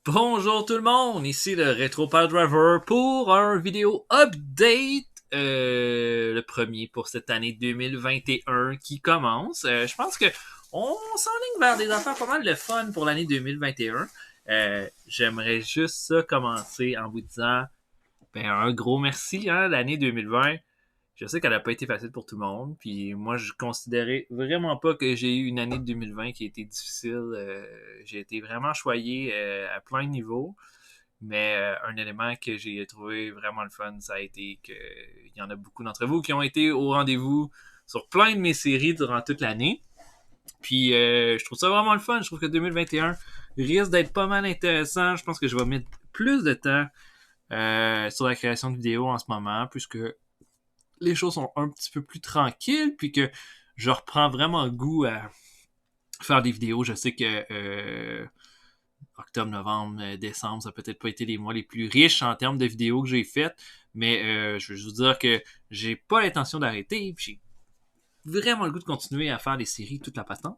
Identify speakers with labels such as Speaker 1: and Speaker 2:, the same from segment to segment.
Speaker 1: Bonjour tout le monde, ici le Retro Pile Driver pour un vidéo update, le premier pour cette année 2021 qui commence. Je pense que on s'enligne vers des affaires pas mal de fun pour l'année 2021. J'aimerais juste ça commencer en vous disant un gros merci, l'année 2020. Je sais qu'elle n'a pas été facile pour tout le monde, puis moi je considérais vraiment pas que j'ai eu une année de 2020 qui a été difficile. J'ai été vraiment choyé à plein de niveaux, mais un élément que j'ai trouvé vraiment le fun, ça a été qu'il y en a beaucoup d'entre vous qui ont été au rendez-vous sur plein de mes séries durant toute l'année. Puis je trouve ça vraiment le fun. Je trouve que 2021 risque d'être pas mal intéressant. Je pense que je vais mettre plus de temps sur la création de vidéos en ce moment, puisque les choses sont un petit peu plus tranquilles, puis que je reprends vraiment goût à faire des vidéos. Je sais que octobre, novembre, décembre, ça n'a peut-être pas été les mois les plus riches en termes de vidéos que j'ai faites, mais je veux vous dire que j'ai pas l'intention d'arrêter, puis j'ai vraiment le goût de continuer à faire des séries toute la patente.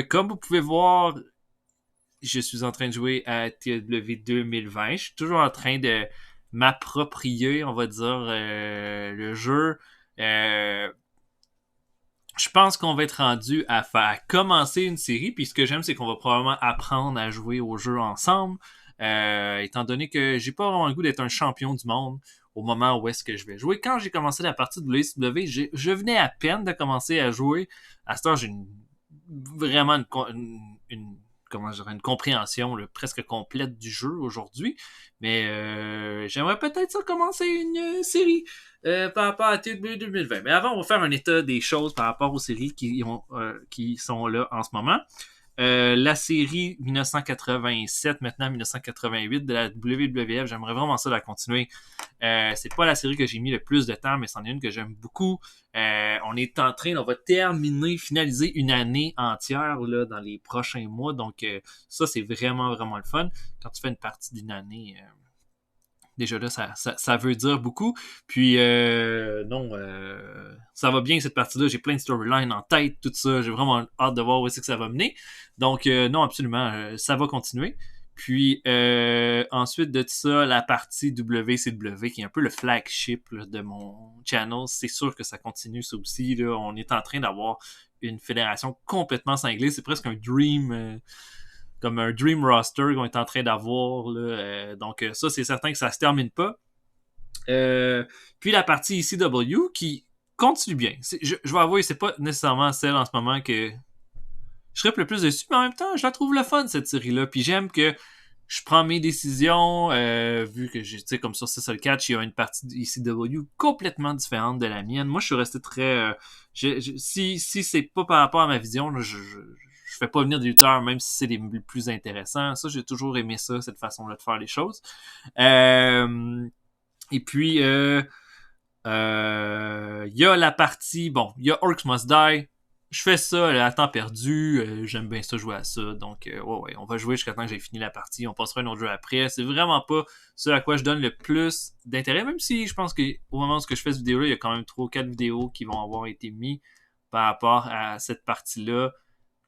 Speaker 1: Comme vous pouvez voir, je suis en train de jouer à TW 2020. Je suis toujours en train de m'approprier, on va dire, le jeu. Je pense qu'on va être rendu à commencer une série, puis ce que j'aime, c'est qu'on va probablement apprendre à jouer au jeu ensemble, étant donné que j'ai pas vraiment le goût d'être un champion du monde au moment où est-ce que je vais jouer. Quand j'ai commencé la partie de WCW, je venais à peine de commencer à jouer. À ce temps, j'ai vraiment comment je dirais, une compréhension presque complète du jeu aujourd'hui. Mais j'aimerais peut-être ça commencer une série par rapport à TB 2020. Mais avant, on va faire un état des choses par rapport aux séries qui sont là en ce moment. La série 1987, maintenant 1988 de la WWF, j'aimerais vraiment ça la continuer. C'est pas la série que j'ai mis le plus de temps, mais c'en est une que j'aime beaucoup. On est en train, on va finaliser une année entière là, dans les prochains mois. Donc ça, c'est vraiment, vraiment le fun. Quand tu fais une partie d'une année, déjà là, ça veut dire beaucoup. Puis, non, ça va bien cette partie-là. J'ai plein de storylines en tête, tout ça. J'ai vraiment hâte de voir où c'est que ça va mener. Donc, non, absolument, ça va continuer. Puis, ensuite de ça, la partie WCW, qui est un peu le flagship là, de mon channel, c'est sûr que ça continue, ça aussi. Là. On est en train d'avoir une fédération complètement cinglée. C'est presque un dream... comme un dream roster qu'on est en train d'avoir. Là. Donc ça, c'est certain que ça se termine pas. Puis la partie ECW qui continue bien. Je vais avouer, c'est pas nécessairement celle en ce moment que je serais le plus dessus, mais en même temps, je la trouve le fun, cette série-là. Puis j'aime que je prends mes décisions, vu que, tu sais, comme sur C'est ça le catch, il y a une partie de ECW complètement différente de la mienne. Moi, je suis resté très... si c'est pas par rapport à ma vision, là, je fais pas venir des lutteurs, même si c'est les plus intéressants. Ça, j'ai toujours aimé ça, cette façon-là de faire les choses. Et puis, y a la partie... Bon, il y a Orcs Must Die. Je fais ça à temps perdu. J'aime bien ça jouer à ça. Donc, ouais, on va jouer jusqu'à temps que j'ai fini la partie. On passera un autre jeu après. C'est vraiment pas ce à quoi je donne le plus d'intérêt. Même si je pense qu'au moment où je fais cette vidéo-là, il y a quand même 3 ou 4 vidéos qui vont avoir été mises par rapport à cette partie-là.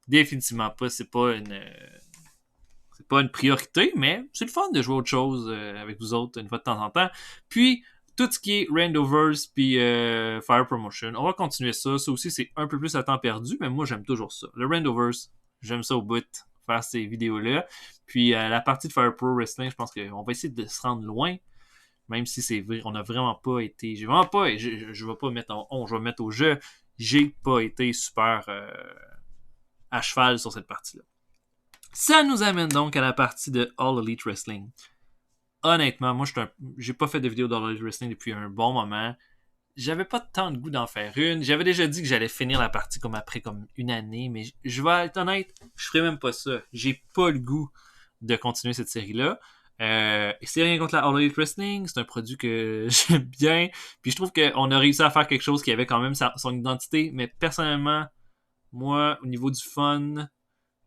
Speaker 1: Définitivement pas. C'est pas une priorité, mais c'est le fun de jouer autre chose avec vous autres une fois de temps en temps. Puis, tout ce qui est Randovers puis Fire Promotion, on va continuer ça. Ça aussi, c'est un peu plus à temps perdu, mais moi, j'aime toujours ça. Le Randovers, j'aime ça au bout, faire ces vidéos-là. Puis, la partie de Fire Pro Wrestling, je pense qu'on va essayer de se rendre loin, même si c'est vrai, on n'a vraiment pas été... J'ai vraiment pas... Je vais pas mettre je vais mettre au jeu. J'ai pas été super à cheval sur cette partie-là. Ça nous amène donc à la partie de All Elite Wrestling. Honnêtement, moi, j'ai pas fait de vidéo d'All Elite Wrestling depuis un bon moment. J'avais pas tant de goût d'en faire une. J'avais déjà dit que j'allais finir la partie après une année, mais je vais être honnête, je ferai même pas ça. J'ai pas le goût de continuer cette série-là. C'est rien contre la All Elite Wrestling, c'est un produit que j'aime bien. Puis je trouve qu'on a réussi à faire quelque chose qui avait quand même son identité, mais personnellement, moi, au niveau du fun,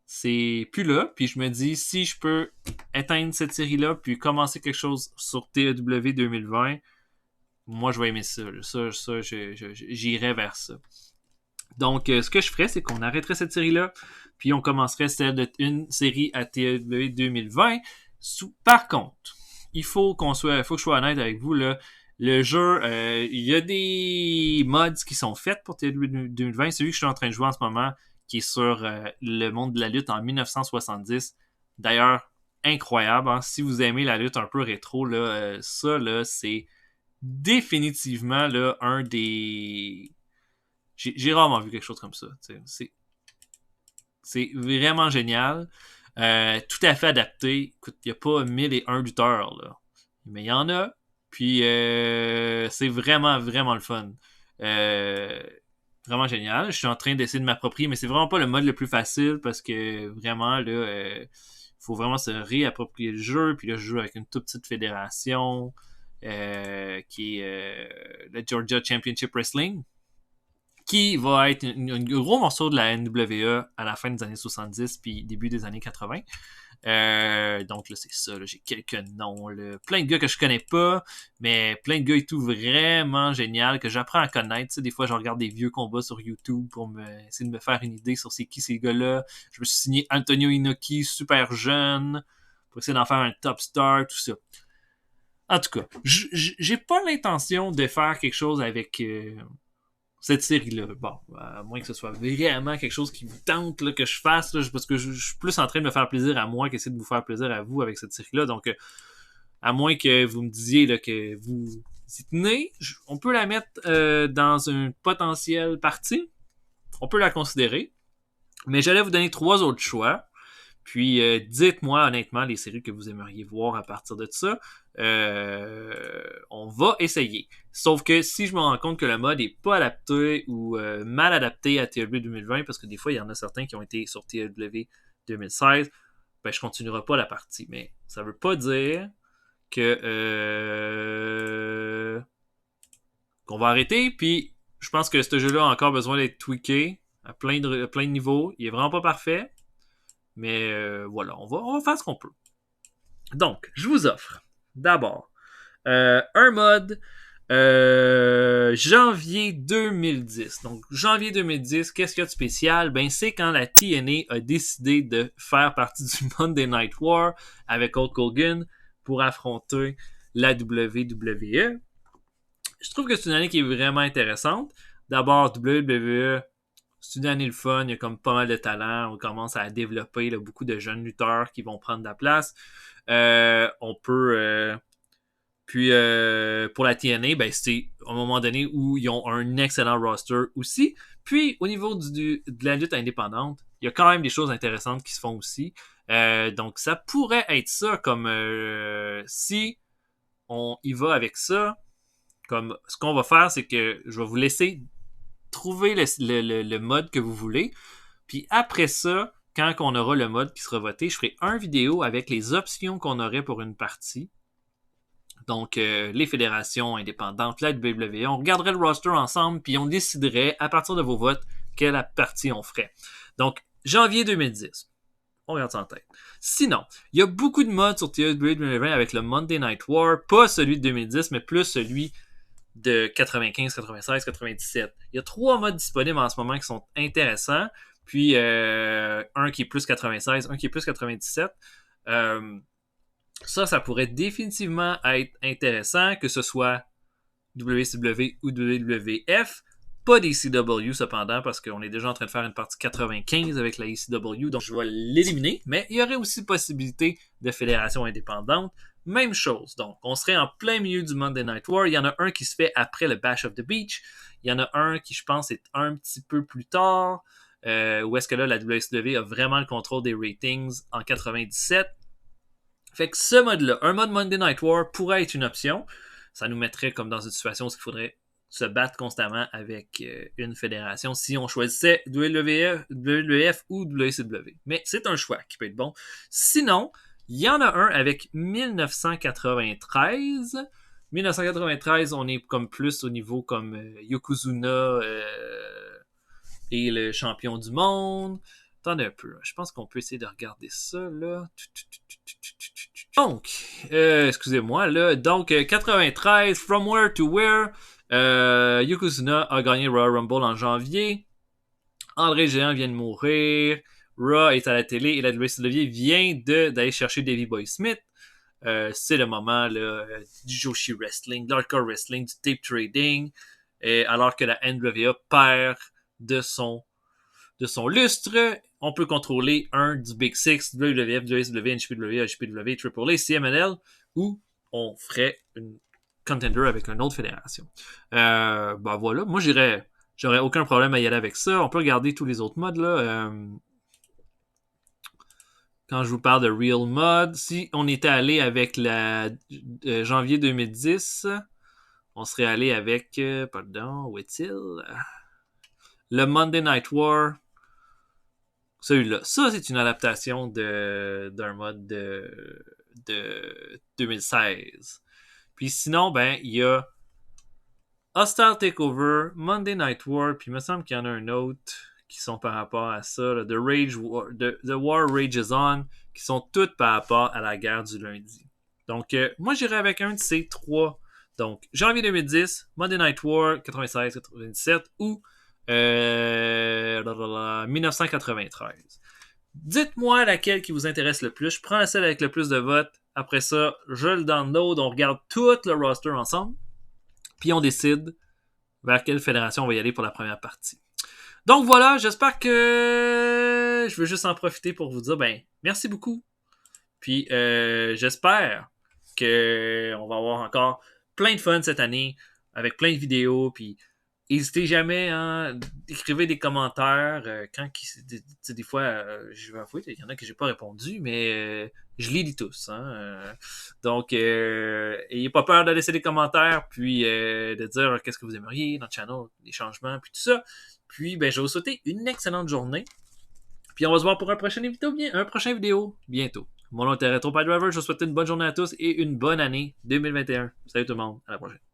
Speaker 1: c'est plus là. Puis je me dis, si je peux éteindre cette série-là, puis commencer quelque chose sur TEW 2020, moi, je vais aimer ça. J'irai vers ça. Donc, ce que je ferais, c'est qu'on arrêterait cette série-là, puis on commencerait une série à TLW 2020. Par contre, faut que je sois honnête avec vous, là. Le jeu, il y a des mods qui sont faits pour TLW 2020. Celui que je suis en train de jouer en ce moment, qui est sur le monde de la lutte en 1970. D'ailleurs, incroyable. Hein? Si vous aimez la lutte un peu rétro, là, ça, là, c'est définitivement là, un des... J'ai rarement vu quelque chose comme ça. C'est vraiment génial. Tout à fait adapté. Écoute, il n'y a pas 1001 lutteurs, là. Mais il y en a. Puis c'est vraiment, vraiment le fun. Vraiment génial. Je suis en train d'essayer de m'approprier, mais c'est vraiment pas le mode le plus facile parce que vraiment, là, faut vraiment se réapproprier le jeu. Puis là, je joue avec une toute petite fédération qui est le Georgia Championship Wrestling, qui va être un gros morceau de la NWA à la fin des années 70 puis début des années 80. Donc là, c'est ça, là, j'ai quelques noms, là. Plein de gars que je connais pas, mais plein de gars et tout vraiment génial, que j'apprends à connaître. Tu sais, des fois, je regarde des vieux combats sur YouTube pour essayer de me faire une idée sur c'est qui ces gars-là. Je me suis signé Antonio Inoki, super jeune, pour essayer d'en faire un top star, tout ça. En tout cas, j'ai pas l'intention de faire quelque chose avec cette série-là. Bon, à moins que ce soit vraiment quelque chose qui vous tente là, que je fasse, là, parce que je suis plus en train de me faire plaisir à moi qu'essayer de vous faire plaisir à vous avec cette série-là. Donc, à moins que vous me disiez là, que vous y tenez, on peut la mettre dans une potentielle partie. On peut la considérer. Mais j'allais vous donner 3 autres choix. Puis, dites-moi honnêtement les séries que vous aimeriez voir à partir de ça. On va essayer. Sauf que si je me rends compte que le mode est pas adapté ou mal adapté à TLW 2020, parce que des fois, il y en a certains qui ont été sur TLW 2016, ben, je continuerai pas la partie. Mais ça veut pas dire que qu'on va arrêter. Puis, je pense que ce jeu-là a encore besoin d'être tweaké à plein de niveaux. Il est vraiment pas parfait. Mais voilà, on va faire ce qu'on peut. Donc, je vous offre d'abord un mode janvier 2010. Donc, janvier 2010, qu'est-ce qu'il y a de spécial? Ben, c'est quand la TNA a décidé de faire partie du Monday Night War avec Hulk Hogan pour affronter la WWE. Je trouve que c'est une année qui est vraiment intéressante. D'abord, WWE, c'est une année le fun, il y a comme pas mal de talent, on commence à développer là, beaucoup de jeunes lutteurs qui vont prendre de la place. On peut... Puis pour la TNA, ben, c'est un moment donné où ils ont un excellent roster aussi. Puis au niveau de la lutte indépendante, il y a quand même des choses intéressantes qui se font aussi. Donc ça pourrait être ça comme si on y va avec ça. Comme ce qu'on va faire, c'est que je vais vous laisser trouver le mode que vous voulez. Puis après ça, quand on aura le mode qui sera voté, je ferai une vidéo avec les options qu'on aurait pour une partie. Donc, les fédérations indépendantes, la WWE, on regarderait le roster ensemble, puis on déciderait, à partir de vos votes, quelle partie on ferait. Donc, janvier 2010. On regarde ça en tête. Sinon, il y a beaucoup de modes sur TLW 2020 avec le Monday Night War, pas celui de 2010, mais plus celui de 95, 96, 97. Il y a 3 modes disponibles en ce moment qui sont intéressants. Puis un qui est plus 96, un qui est plus 97. Ça pourrait définitivement être intéressant, que ce soit WCW ou WWF. Pas des CW cependant, parce qu'on est déjà en train de faire une partie 95 avec la ECW, donc je vais l'éliminer. Mais il y aurait aussi possibilité de fédération indépendante. Même chose. Donc, on serait en plein milieu du Monday Night War. Il y en a un qui se fait après le Bash of the Beach. Il y en a un qui, je pense, est un petit peu plus tard. Où est-ce que là, la WCW a vraiment le contrôle des ratings en 97. Fait que ce mode-là, un mode Monday Night War pourrait être une option. Ça nous mettrait comme dans une situation où il faudrait se battre constamment avec une fédération si on choisissait WWF ou WCW. Mais c'est un choix qui peut être bon. Sinon, il y en a un avec 1993. 1993, on est comme plus au niveau comme Yokozuna et le champion du monde. Attendez un peu. Je pense qu'on peut essayer de regarder ça, là. Donc, excusez-moi, là. Donc, 93, From Where to Where. Yokozuna a gagné Royal Rumble en janvier. André Géant vient de mourir. Raw est à la télé et la WCW vient d'aller chercher Davey Boy Smith. C'est le moment là, du Joshi Wrestling, de l'Hardcore Wrestling, du tape trading, alors que la NWA perd de son lustre. On peut contrôler un du Big Six, WWF, WSW, NJPW, HPW, AAA, CMLL, ou on ferait une contender avec une autre fédération. Ben voilà, moi j'aurais aucun problème à y aller avec ça. On peut regarder tous les autres modes là. Quand je vous parle de Real Mod, si on était allé avec la janvier 2010, on serait allé avec, pardon, où est-il? Le Monday Night War. Celui-là. Ça, c'est une adaptation d'un mode de 2016. Puis sinon, ben, il y a Hostile Takeover, Monday Night War, puis il me semble qu'il y en a un autre qui sont par rapport à ça, là, The War Rages On, qui sont toutes par rapport à la guerre du lundi. Donc, moi, j'irais avec un de ces trois. Donc, janvier 2010, Monday Night War, 96-97, ou 1993. Dites-moi laquelle qui vous intéresse le plus. Je prends celle avec le plus de votes. Après ça, je le download, on regarde tout le roster ensemble, puis on décide vers quelle fédération on va y aller pour la première partie. Donc voilà, j'espère que je veux juste en profiter pour vous dire, ben, merci beaucoup. Puis j'espère qu'on va avoir encore plein de fun cette année, avec plein de vidéos, puis n'hésitez jamais, hein, écrivez des commentaires. Des fois, je vais avouer, il y en a que j'ai pas répondu, mais je les lis tous. Hein, donc, ayez pas peur de laisser des commentaires, puis de dire qu'est-ce que vous aimeriez dans le channel, des changements, puis tout ça. Puis, ben, je vais vous souhaiter une excellente journée. Puis, on va se voir pour un prochain vidéo bientôt. Mon nom est Retro Driver. Je vous souhaite une bonne journée à tous et une bonne année 2021. Salut tout le monde. À la prochaine.